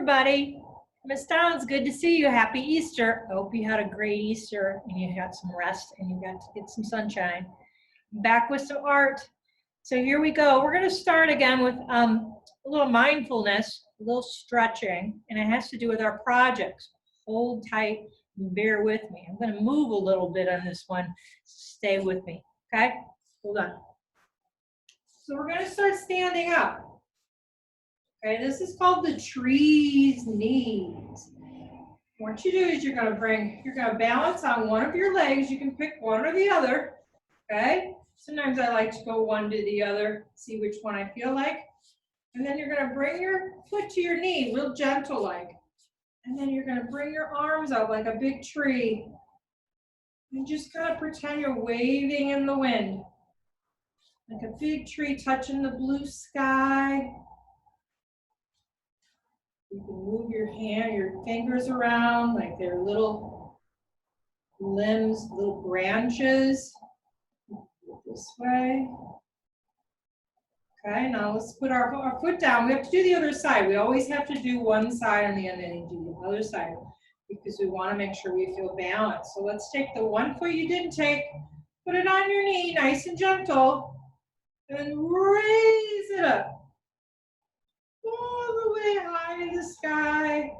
everybody. Miss Downs, good to see you. Happy Easter. I hope you had a great Easter and you got some rest and you got to get some sunshine. Back with some art. So here we go. We're going to start again with a little mindfulness, a little stretching, and it has to do with our projects. Hold tight and bear with me. I'm going to move a little bit on this one. Stay with me, okay? Hold on. So we're going to start standing up. Okay, this is called the tree's knees. What you do is you're going to balance on one of your legs. You can pick one or the other. Okay, sometimes I like to go one to the other, see which one I feel like. And then you're going to bring your foot to your knee, real gentle like. And then you're going to bring your arms out like a big tree. And just kind of pretend you're waving in the wind. Like a big tree touching the blue sky. You can move your fingers around like they're little limbs, little branches. This way. Okay, now let's put our foot down. We have to do the other side. We always have to do one side and then do the other side because we want to make sure we feel balanced. So let's take the one foot you didn't take, put it on your knee, nice and gentle, and raise it up. All the way high in the sky.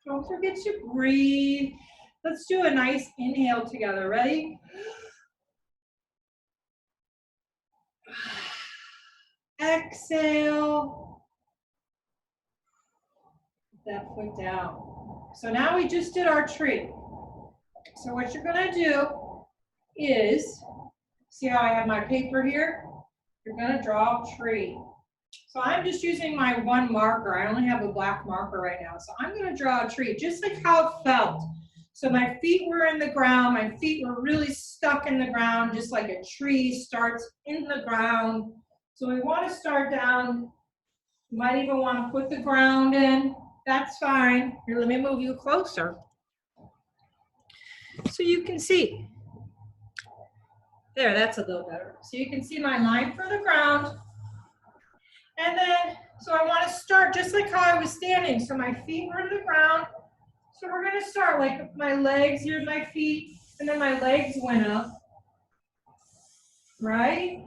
Don't forget to breathe. Let's do a nice inhale together. Ready? Exhale. Put that foot down. So now we just did our tree. So what you're going to do is, see how I have my paper here? You're going to draw a tree. So I'm just using my one marker. I only have a black marker right now. So I'm going to draw a tree, just like how it felt. So my feet were in the ground. My feet were really stuck in the ground, just like a tree starts in the ground. So we want to start down. You might even want to put the ground in. That's fine. Here, let me move you closer so you can see. There, that's a little better. So you can see my line for the ground. And then, so I want to start just like how I was standing. So my feet were in the ground. So we're going to start like my legs, here's my feet, and then my legs went up, right?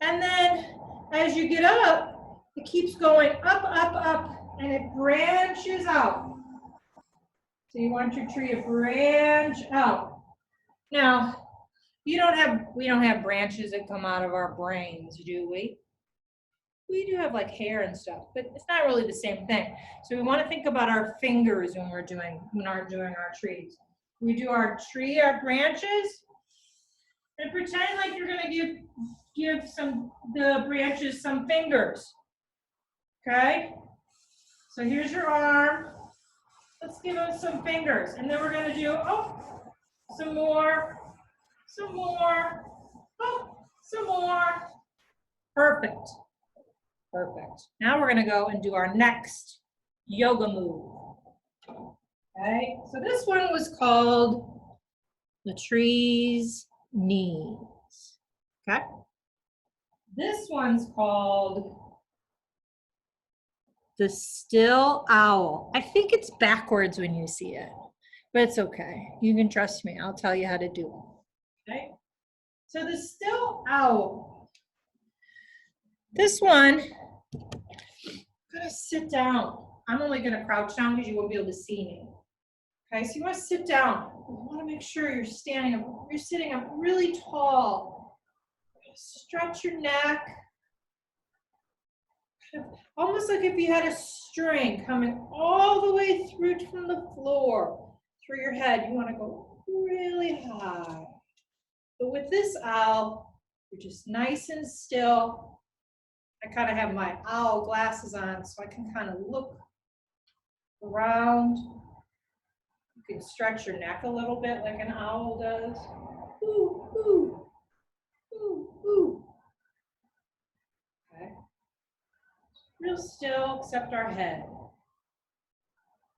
And then as you get up, it keeps going up, up, up, and it branches out. So you want your tree to branch out. Now, we don't have branches that come out of our brains, do we? We do have like hair and stuff, but it's not really the same thing. So we want to think about our fingers when we're doing our trees. We do our tree, our branches, and pretend like you're going to give the branches some fingers. Okay? So here's your arm. Let's give them some fingers. And then we're going to do, some more, some more. Perfect. Perfect. Now we're going to go and do our next yoga move. Okay, so this one was called the tree's knees. Okay, this one's called the still owl. I think it's backwards when you see it, but it's okay. You can trust me. I'll tell you how to do it. Okay, so the still owl. This one, I'm gonna sit down. I'm only gonna crouch down because you won't be able to see me. Okay, so you want to sit down. You want to make sure you're sitting up really tall. Stretch your neck. Almost like if you had a string coming all the way through from the floor, through your head. You want to go really high. But with this owl, you're just nice and still. I kind of have my owl glasses on so I can kind of look around. You can stretch your neck a little bit like an owl does. Ooh, ooh, ooh, ooh. Okay. Real still, except our head.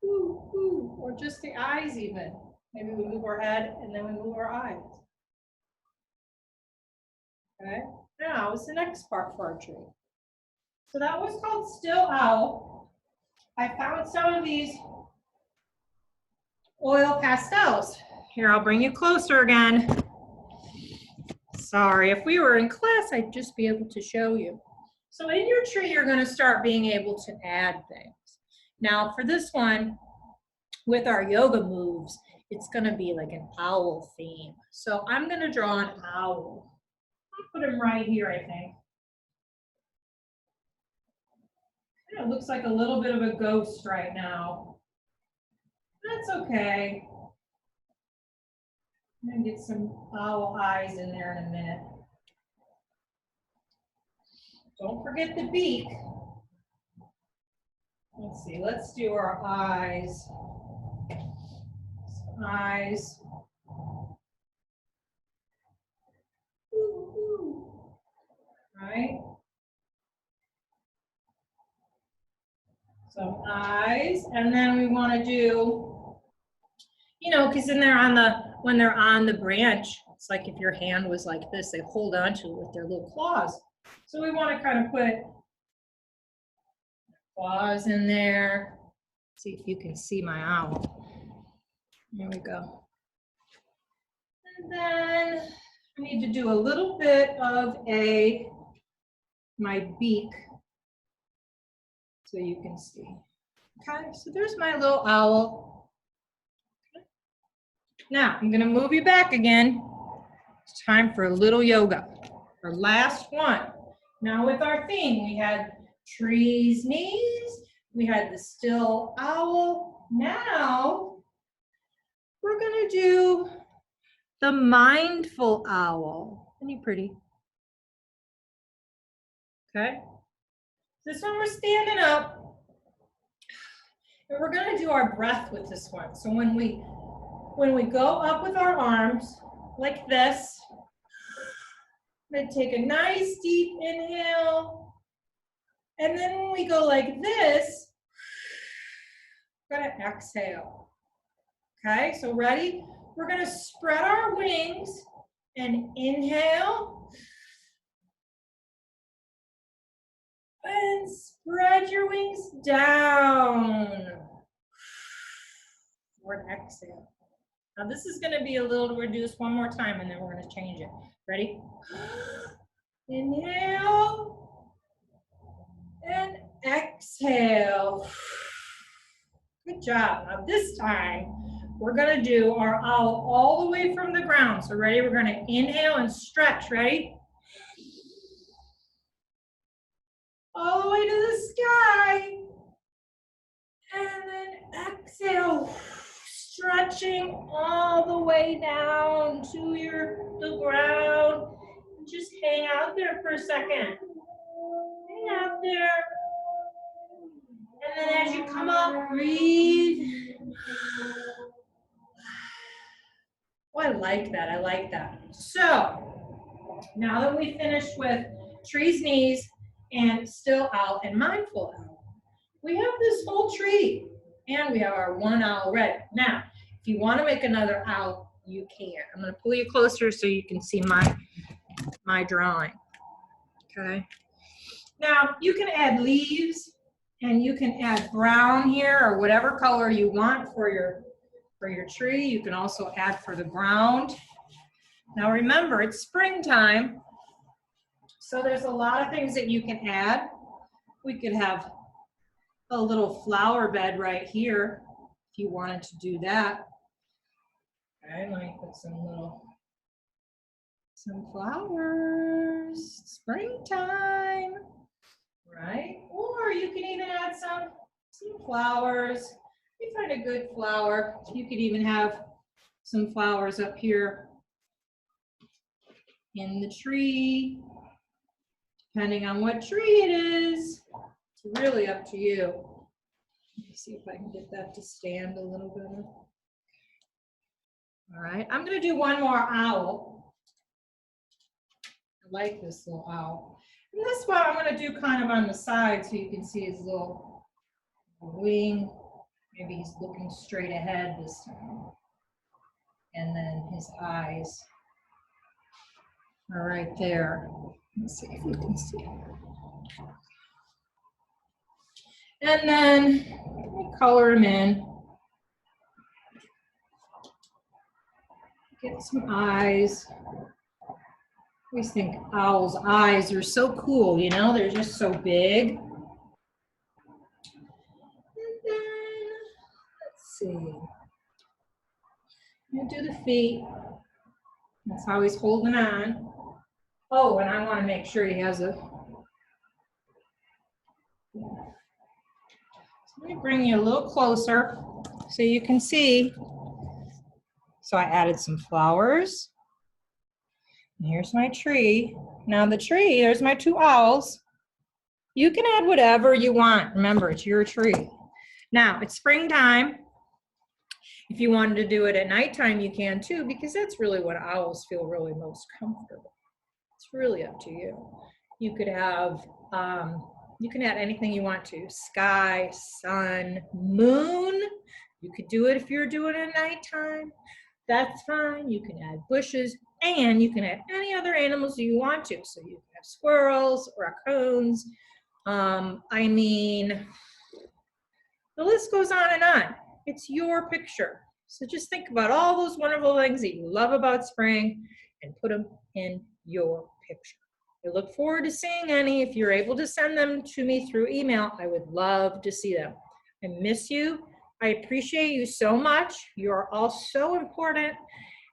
Ooh, ooh, or just the eyes even. Maybe we move our head and then we move our eyes. Okay. Now, what's the next part for our tree? So that was called Still Owl. I found some of these oil pastels. Here, I'll bring you closer again. Sorry, if we were in class, I'd just be able to show you. So in your tree, you're going to start being able to add things. Now for this one, with our yoga moves, it's going to be like an owl theme. So I'm going to draw an owl. I'll put him right here, I think. It looks like a little bit of a ghost right now. That's okay. I'm going to get some owl eyes in there in a minute. Don't forget the beak. Let's see, let's do our eyes. Eyes. Ooh, ooh. Right? Some eyes, and then we want to do, you know, because then they're on the, when they're on the branch, it's like if your hand was like this, they hold on to it with their little claws. So we want to kind of put claws in there. See if you can see my owl. There we go. And then I need to do a little bit of my beak so you can see. Okay, so there's my little owl. Now I'm going to move you back again. It's time for a little yoga. Our last one. Now with our theme, we had trees, knees, we had the still owl. Now we're going to do the mindful owl. Isn't he pretty? Okay. This one we're standing up. And we're going to do our breath with this one. So when we go up with our arms like this, I'm going to take a nice deep inhale. And then when we go like this, we're going to exhale. Okay, so ready? We're going to spread our wings and inhale. And spread your wings down. Forward exhale. Now this is going to be a little, we're going to do this one more time and then we're going to change it. Ready? Inhale. And exhale. Good job. Now this time, we're going to do our owl all the way from the ground. So ready? We're going to inhale and stretch. Ready? All the way to the sky. And then exhale. Stretching all the way down to the ground. Just hang out there for a second. Hang out there. And then as you come up, breathe. Oh, I like that. I like that. So now that we finished with trees, knees, and still owl and mindful owl, we have this whole tree. And we have our one owl ready. Now, if you want to make another owl, you can. I'm going to pull you closer so you can see my drawing. Okay. Now, you can add leaves and you can add brown here or whatever color you want for your tree. You can also add for the ground. Now, remember, it's springtime, so there's a lot of things that you can add. We could have a little flower bed right here if you wanted to do that. Okay, let me put some flowers. Springtime, right? Or you can even add some flowers. If you find a good flower, you could even have some flowers up here in the tree, depending on what tree it is. It's really up to you. Let me see if I can get that to stand a little better. All right, I'm going to do one more owl. I like this little owl. And this one I'm going to do kind of on the side so you can see his little wing. Maybe he's looking straight ahead this time. And then his eyes are right there. Let's see if you can see. And then we color them in. Get some eyes. I always think owls' eyes are so cool, you know, they're just so big. And then, let's see. I'm gonna do the feet. That's how he's holding on. Oh, and I want to make sure he has a. So let me bring you a little closer so you can see. So I added some flowers. And here's my tree. Now the tree, there's my two owls. You can add whatever you want. Remember, it's your tree. Now, it's springtime. If you wanted to do it at nighttime, you can too, because that's really what owls feel really most comfortable. It's really up to you. You could have, you can add anything you want to. Sky, sun, moon. You could do it if you're doing it at nighttime. That's fine. You can add bushes, and you can add any other animals you want to. So you can have squirrels, raccoons. I mean, the list goes on and on. It's your picture. So just think about all those wonderful things that you love about spring and put them in your picture. I look forward to seeing any. If you're able to send them to me through email, I would love to see them. I miss you. I appreciate you so much. You're all so important,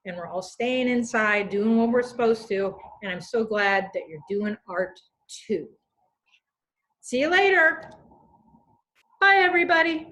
and we're all staying inside, doing what we're supposed to, and I'm so glad that you're doing art too. See you later. Bye, everybody.